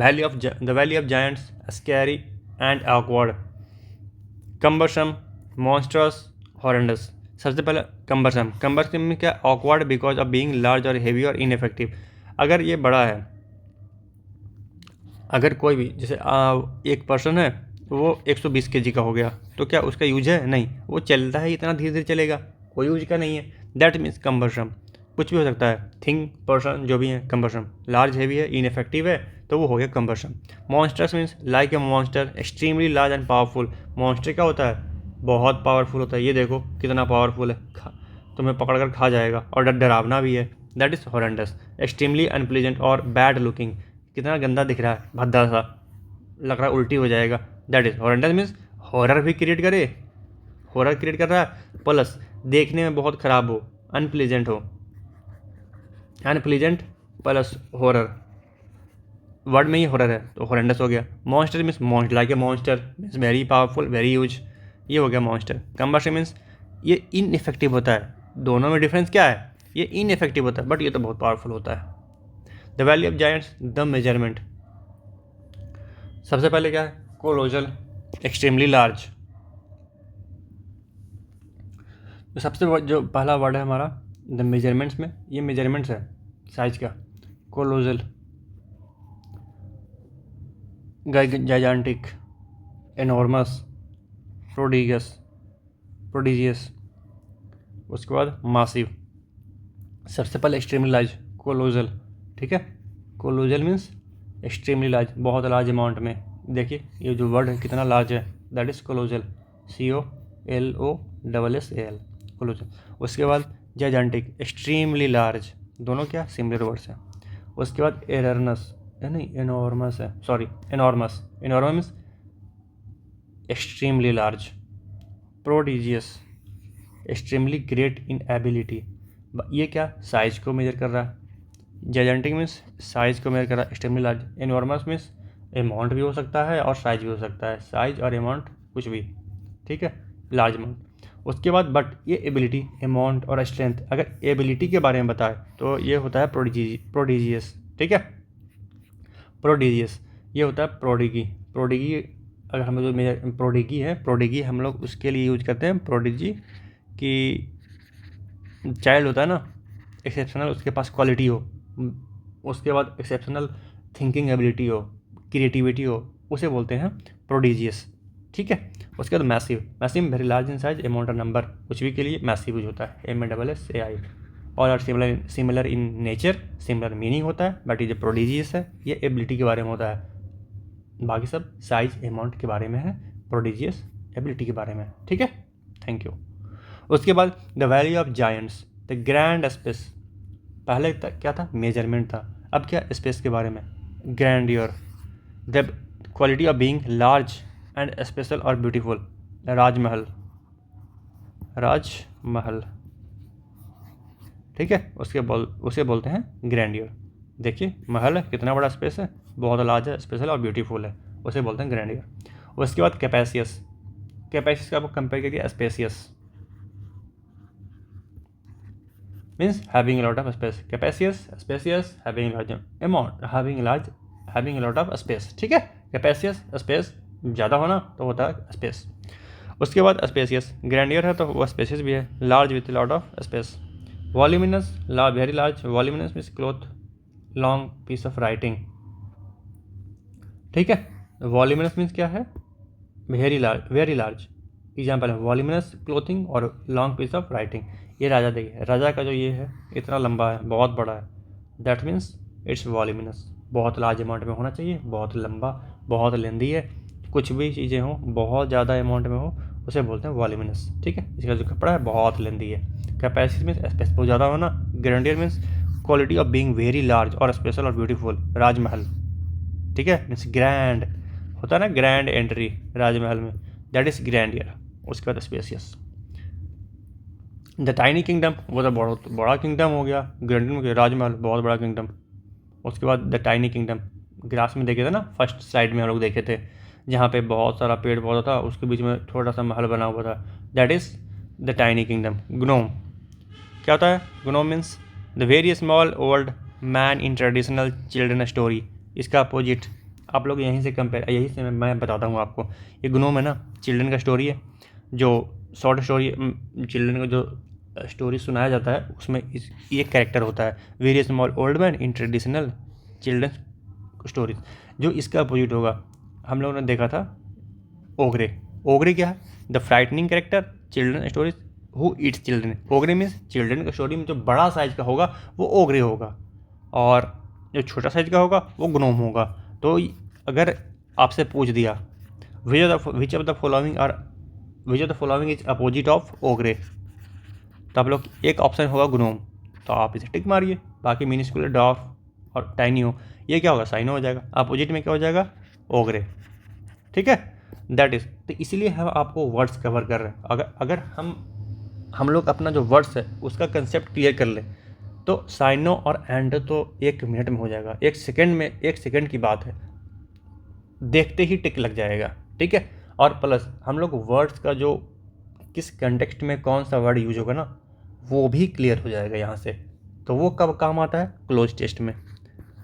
valley of giants, scary and awkward, cumbersome, monsters, horrendous. सबसे पहले कम्बरसम में क्या, awkward because of being large और हेवी और इनफेक्टिव। अगर ये बड़ा है, अगर कोई भी जैसे एक पर्सन है वो 120 kg का हो गया, तो क्या उसका यूज है? नहीं, वो चलता है इतना धीरे धीरे चलेगा, कोई यूज का नहीं है, दैट मीन्स कम्बरसम। कुछ भी हो सकता है, थिंग, पर्सन, जो भी है कम्बरसम। लार्ज हेवी है, इनफेक्टिव है, तो वो हो गया cumbersome. Monsters means like a monster, extremely large and powerful. Monster क्या होता है? बहुत पावरफुल होता है, ये देखो कितना पावरफुल है, तुम्हें पकड़ कर खा जाएगा, और डरावना भी है, that is horrendous. Extremely unpleasant और बैड लुकिंग, कितना गंदा दिख रहा है, भद्दा सा लग रहा है, उल्टी हो जाएगा, that is horrendous. Means horror भी क्रिएट करे, हॉरर क्रिएट कर रहा है, प्लस देखने में बहुत ख़राब हो, अनप्लीजेंट हो, अनप्लीजेंट प्लस हॉरर, वर्ड में ही हॉरर है तो हॉरेंडस हो गया। Monster means monster like a monster, means very powerful, very huge, ये हो गया मॉन्स्टर। कम्बरसन मीन्स ये इनइफेक्टिव होता है, दोनों में डिफरेंस क्या है? ये इनइफेक्टिव होता है बट ये तो बहुत पावरफुल होता है। The valley of giants, the measurement. सबसे पहले क्या है? Colossal, extremely large. तो सबसे जो पहला वर्ड है हमारा द मेजरमेंट्स में, ये मेजरमेंट्स है साइज का। Colossal, जाइजांटिक, enormous, prodigious. उसके बाद मासिव। सबसे पहले एक्सट्रीमली लार्ज, कोलोजल, ठीक है। कोलोजल मीन्स एक्सट्रीमली लार्ज, बहुत लार्ज अमाउंट में। देखिए ये जो वर्ड है कितना लार्ज है, that is colossal, COLOSSAL, colossal. उसके बाद जाइजांटिक, एक्सट्रीमली लार्ज, दोनों क्या सिमिलर वर्ड्स हैं। उसके बाद एरर्नस, नहीं एनॉर्मस है, sorry enormous means extremely large. Prodigious, extremely great in ability, ये क्या साइज को मेजर कर रहा है। जाइजेंटिक मीन्स साइज को मेजर कर रहा है, extremely large. Enormous means amount भी हो सकता है और साइज भी हो सकता है, साइज और अमाउंट कुछ भी, ठीक है, लार्ज अमाउंट। उसके बाद बट ये एबिलिटी, अमाउंट और स्ट्रेंथ, अगर एबिलिटी के बारे में बताए तो ये होता है प्रोडिजियस, ठीक है। प्रोडिजियस ये होता है प्रोडिगी अगर हम लोग मेजर प्रोडिगी हम लोग उसके लिए यूज करते हैं, प्रोडिजी कि चाइल्ड होता है ना एक्सेप्शनल, उसके पास क्वालिटी हो, उसके बाद एक्सेप्शनल थिंकिंग एबिलिटी हो, क्रिएटिविटी हो, उसे बोलते हैं प्रोडिजियस, ठीक है। उसके बाद massive very large in size, amount of number, कुछ भी के लिए मैसिव यूज होता है, MASSAI। और are similar in nature, similar meaning होता है, बट ये जो प्रोडिजियस है ये एबिलिटी के बारे में होता है, बाकी सब साइज अमाउंट के बारे में है, प्रोडिजियस एबिलिटी के बारे में, ठीक है। Thank you. उसके बाद the valley of giants, the grand space. पहले तक क्या था? मेजरमेंट था, अब क्या? स्पेस के बारे में, grandeur, the quality of being large and special और ब्यूटीफुल। राजमहल, ठीक है, उसे बोलते हैं ग्रैंडियर। देखिए महल है, कितना बड़ा स्पेस है, बहुत लार्ज है, स्पेशल और ब्यूटीफुल है, उसे बोलते हैं ग्रैंडियर। उसके बाद कैपेसियस का आपको कंपेयर करके spacious means having lot of space, capacious, spacious, having large amount, having lot of space, ठीक है। कैपेसियस स्पेस ज़्यादा होना तो होता है स्पेस। उसके बाद स्पेसियस, ग्रैंडियर है तो वो स्पेसियस भी है, large with lot of space. Voluminous, very large, voluminous means cloth long piece of writing, ठीक है। वॉल्यूमिनस मीन्स क्या है, वेरी लार्ज। एग्जाम्पल है वॉल्यूमिनस क्लोथिंग और लॉन्ग पीस ऑफ राइटिंग। ये राजा देखिए, राजा का जो ये है इतना लंबा है, बहुत बड़ा है, दैट मीन्स इट्स वॉल्यूमिनस, बहुत लार्ज अमाउंट में होना चाहिए, बहुत लंबा, बहुत लेंदी है। कुछ भी चीज़ें हों बहुत ज़्यादा अमाउंट में हो उसे बोलते हैं वॉल्यूमिनस, ठीक है। इसका जो कपड़ा है बहुत लेंदी है। कैपेसिटी मीन्स स्पेस बहुत ज़्यादा होना। Grandeur means quality of being very large और स्पेशल और ब्यूटीफुल, राजमहल, ठीक है, मीन्स ग्रैंड होता है ना, ग्रैंड एंट्री राजमहल में, दैट इज ग्रैंडियर। उसके बाद स्पेसियस। द टाइनी किंगडम, वो तो बहुत बड़ा किंगडम हो गया, ग्रैंडियर में राजमहल बहुत बड़ा किंगडम। उसके बाद द टाइनी किंगडम, ग्रास में देखे थे ना, फर्स्ट स्लाइड में हम लोग देखे थे, जहाँ पे बहुत सारा पेड़ पौधा था, उसके बीच में थोड़ा सा महल बना हुआ था, that is the tiny kingdom. GNOME क्या होता है, GNOME means the very small old man in traditional children story. इसका अपोजिट आप लोग यहीं से कंपेयर, यहीं से मैं बताता हूँ आपको। ये ग्नोम है ना, चिल्ड्रन का स्टोरी है, जो शॉर्ट स्टोरी चिल्ड्रन का जो स्टोरी सुनाया जाता है उसमें ये कैरेक्टर होता है, very small old man in traditional children stories. जो इसका अपोजिट होगा, हम लोगों ने देखा था ओगरे। ओगरे क्या है, the frightening character children stories who eats children. Ogre means children का स्टोरी में जो बड़ा साइज का होगा वो ओगरे होगा, और जो छोटा साइज का होगा वो ग्नोम होगा। तो अगर आपसे पूछ दिया विच of the following is opposite of ओगरे, तो आप लोग एक ऑप्शन होगा ग्नोम, तो आप इसे टिक मारिए। बाकी मिनिस्कुलर, डॉर्फ और टाइनी हो, ये क्या होगा, साइनो हो जाएगा। अपोजिट में क्या हो जाएगा, ओगरे, ठीक है, दैट इज। तो इसीलिए हम आपको वर्ड्स कवर कर रहे हैं। अगर हम लोग अपना जो वर्ड्स है उसका कंसेप्ट क्लियर कर ले तो साइनो और एंड तो 1 मिनट में हो जाएगा, 1 सेकेंड में, 1 सेकेंड की बात है, देखते ही टिक लग जाएगा, ठीक है। और प्लस हम लोग वर्ड्स का जो किस कंटेक्स्ट में कौन सा वर्ड यूज होगा ना वो भी क्लियर हो जाएगा यहाँ से। तो वो कब काम आता है, क्लोज टेस्ट में।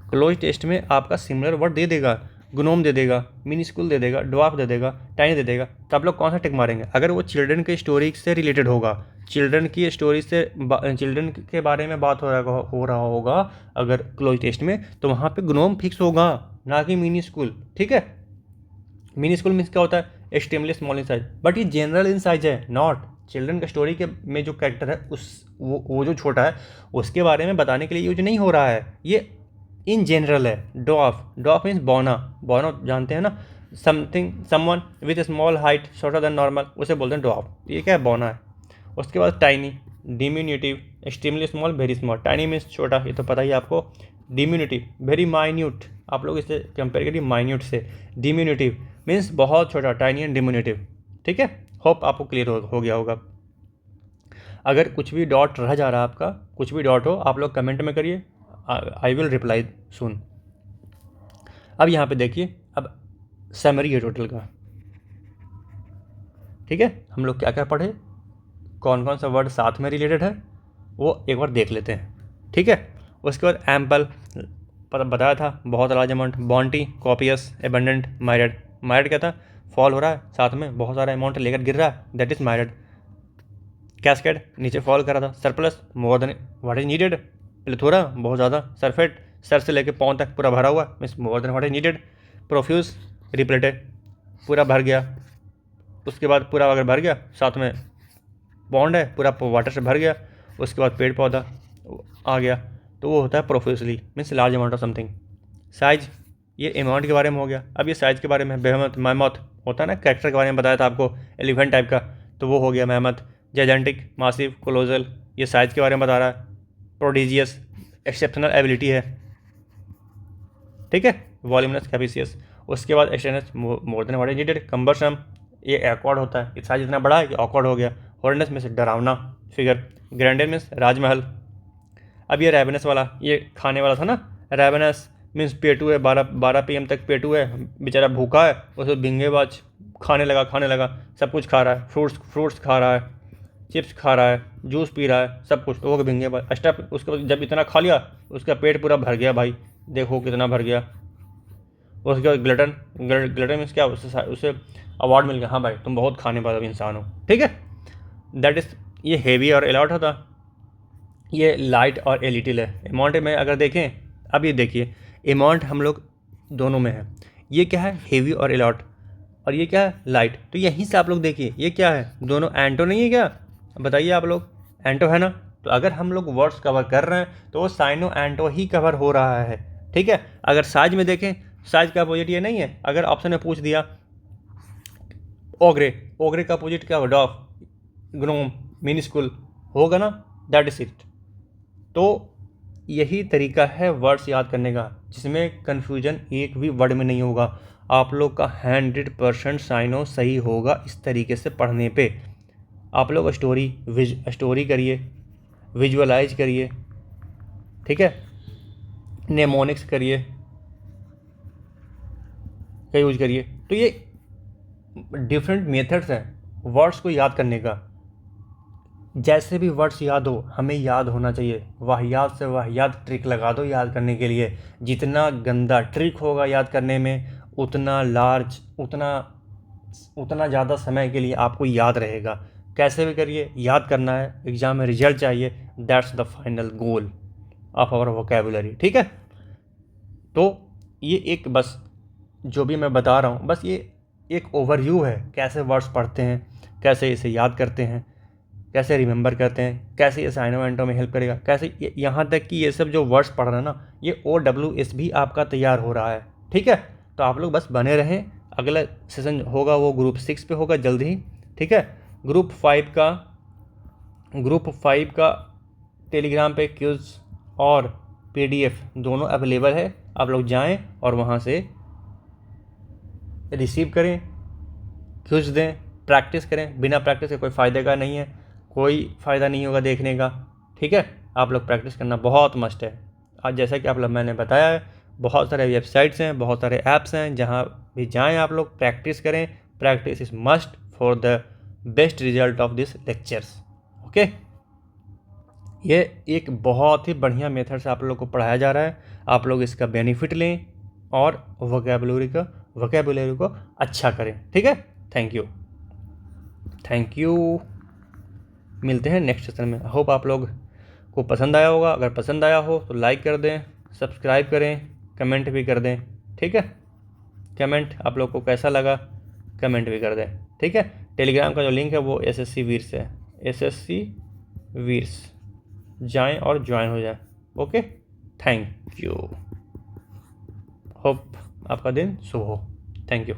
क्लोज टेस्ट में आपका सिमिलर वर्ड दे देगा, ग्नोम दे देगा, मिनिस्कुल दे देगा, ड्वार्फ दे देगा, टाइनी दे देगा, तो आप लोग कौन सा टिक मारेंगे। अगर वो चिल्ड्रन के स्टोरी से रिलेटेड होगा, चिल्ड्रन की स्टोरी से चिल्ड्रन के बारे में बात हो रहा होगा अगर क्लोज टेस्ट में, तो वहाँ पे ग्नोम फिक्स होगा, ना कि मिनिस्कुल, ठीक है। मिनिस्कुल मीन्स क्या होता है, extremely small in size, but ये जनरल इन साइज है, नॉट चिल्ड्रन का स्टोरी के में जो कैरेक्टर है वो जो छोटा है उसके बारे में बताने के लिए यूज नहीं हो रहा है, ये इन जनरल है। डॉफ मीन्स बौना, बौना जानते हैं ना, someone with small height shorter than normal, उसे बोलते हैं डॉफ। ये क्या है, बौना है। उसके बाद tiny, diminutive, extremely small, very small. Tiny means छोटा, ये तो पता ही आपको। डिम्यूनिटिव, वेरी माइन्यूट, आप लोग इसे कंपेयर करिए माइन्यूट से। डिम्यूनिटिव मीन्स बहुत छोटा, टाइनी एंड डिम्यूनिटिव, ठीक है। होप आपको क्लियर हो गया होगा। अगर कुछ भी डॉट रह जा रहा है आपका, कुछ भी डॉट हो, आप लोग कमेंट में करिए, आई विल रिप्लाई सून। अब यहाँ पे देखिए, अब समरी है टोटल का, ठीक है। हम लोग क्या क्या पढ़े, कौन कौन सा वर्ड साथ में रिलेटेड है वो एक बार देख लेते हैं, ठीक है। उसके बाद एम्पल बताया था, बहुत large amount. Bounty, copious, abundant, myriad. Myriad क्या था, फॉल हो रहा है, साथ में बहुत सारा अमाउंट लेकर गिर रहा है, दैट इज माइरेड। कैस्केड, नीचे फॉल कर रहा था। Surplus, more than what is needed. Plethora, बहुत ज़्यादा। सरफेट, सर से लेकर पाँव तक पूरा भरा हुआ, means more than what is needed. Profuse, repleted, पूरा भर गया। उसके बाद पूरा अगर भर गया, साथ में पॉन्ड है, पूरा वाटर से भर गया, उसके बाद पेड़ पौधा आ गया, तो वो होता है profusely, means large amount of something. Size, ये अमाउंट के बारे में हो गया। अब ये साइज के बारे में, बेहमत, मैमथ होता है ना, कैरेक्टर के बारे में बताया था आपको, एलिफेंट टाइप का, तो वो हो गया मैमथ। जायजेंटिक, मासिव, कोलोजल, ये साइज के बारे में बता रहा है। प्रोडिजियस, एक्सेप्शनल एबिलिटी है, ठीक है। वॉल्यूमिनस, कैपेसियस। उसके बाद expanse, more than what is needed. Cumbersome, ये एक्वार्ड होता है, साइज इतना बड़ा है कि ऑकवर्ड हो गया। हॉर्नेस में से डरावना फिगर। ग्रैंडर मीन्स राजमहल। अब ये रैवेनस वाला, ये खाने वाला था ना, रैवेनस मीन्स पेटू है, 12 PM तक पेटू है, बेचारा भूखा है, उसे भिंगेबाज खाने लगा, सब कुछ खा रहा है, फ्रूट्स खा रहा है, चिप्स खा रहा है, जूस पी रहा है, सब कुछ, तो वो भिंगेबाज स्टफ। उसके बाद जब इतना खा लिया उसका पेट पूरा भर गया, भाई देखो कितना भर गया, उसके बाद ग्लटन, ग्लटन मीन्स क्या, उसे अवार्ड मिल गया, हाँ भाई तुम बहुत खाने वाला इंसान हो, ठीक है। दैट इज़, ये हेवी और अलॉट होता, ये लाइट और ए लिटिल है। अमाउंट में अगर देखें, अब ये देखिए अमाउंट हम लोग दोनों में है, ये क्या है हेवी और अलॉट, और ये क्या है लाइट। तो यहीं से आप लोग देखिए ये क्या है, दोनों एंटो नहीं है क्या, बताइए आप लोग, एंटो है ना। तो अगर हम लोग वर्ड्स कवर कर रहे हैं तो वो साइनो एंटो ही कवर हो रहा है, ठीक है। अगर साइज में देखें, साइज का अपोजिट ये नहीं है। अगर ऑप्शन में पूछ दिया ओग्रे, ओग्रे का अपोजिट क्या होगा, डॉफ, ग्नोम, मिनिस्कुल होगा ना, दैट इज इट। तो यही तरीका है वर्ड्स याद करने का, जिसमें कन्फ्यूजन एक भी वर्ड में नहीं होगा। आप लोग का 100% साइनो सही होगा इस तरीके से पढ़ने पे। आप लोग स्टोरी करिए, विजुअलाइज करिए, ठीक है, नेमोनिक्स करिए, का यूज करिए। तो ये डिफरेंट मेथड्स हैं वर्ड्स को याद करने का। जैसे भी वर्ड्स याद हो, हमें याद होना चाहिए, वाहियात से वाहियात ट्रिक लगा दो याद करने के लिए। जितना गंदा ट्रिक होगा याद करने में, उतना लार्ज, उतना ज़्यादा समय के लिए आपको याद रहेगा। कैसे भी करिए, याद करना है, एग्ज़ाम में रिजल्ट चाहिए, that's the final goal of our vocabulary, ठीक है। तो ये एक बस जो भी मैं बता रहा हूँ, बस ये एक ओवरव्यू है, कैसे वर्ड्स पढ़ते हैं, कैसे इसे याद करते हैं, कैसे रिमेंबर करते हैं, कैसे ये साइनो एंटो में हेल्प करेगा, कैसे यहाँ तक कि ये सब जो वर्ड्स पढ़ रहे हैं ना, ये OWS भी आपका तैयार हो रहा है, ठीक है। तो आप लोग बस बने रहें, अगला सेशन होगा वो ग्रुप 6 पे होगा जल्द ही, ठीक है। ग्रुप 5 का टेलीग्राम पे क्विज और PDF दोनों अवेलेबल है। आप लोग जाएं और वहाँ से रिसीव करें, क्विज दें, प्रैक्टिस करें। बिना प्रैक्टिस के कोई फ़ायदे का नहीं है, कोई फ़ायदा नहीं होगा देखने का, ठीक है। आप लोग प्रैक्टिस करना बहुत मस्ट है। आज जैसा कि आप लोग मैंने बताया है, बहुत सारे वेबसाइट्स हैं, बहुत सारे ऐप्स हैं, जहाँ भी जाएं आप लोग प्रैक्टिस करें। Practice is must for the best result of this lectures, okay. ये एक बहुत ही बढ़िया मेथड से आप लोग को पढ़ाया जा रहा है। आप लोग इसका बेनिफिट लें और वोकेबुलरी को अच्छा करें, ठीक है। Thank you. मिलते हैं नेक्स्ट सेशन में। होप आप लोग को पसंद आया होगा। अगर पसंद आया हो तो लाइक कर दें, सब्सक्राइब करें, कमेंट भी कर दें, ठीक है। कमेंट आप लोग को कैसा लगा कमेंट भी कर दें, ठीक है। टेलीग्राम का जो लिंक है वो SSC वीर्स है, SSC वीर्स, जाएं और ज्वाइन हो जाएं, ओके। Thank you. होप आपका दिन शुभ हो। Thank you.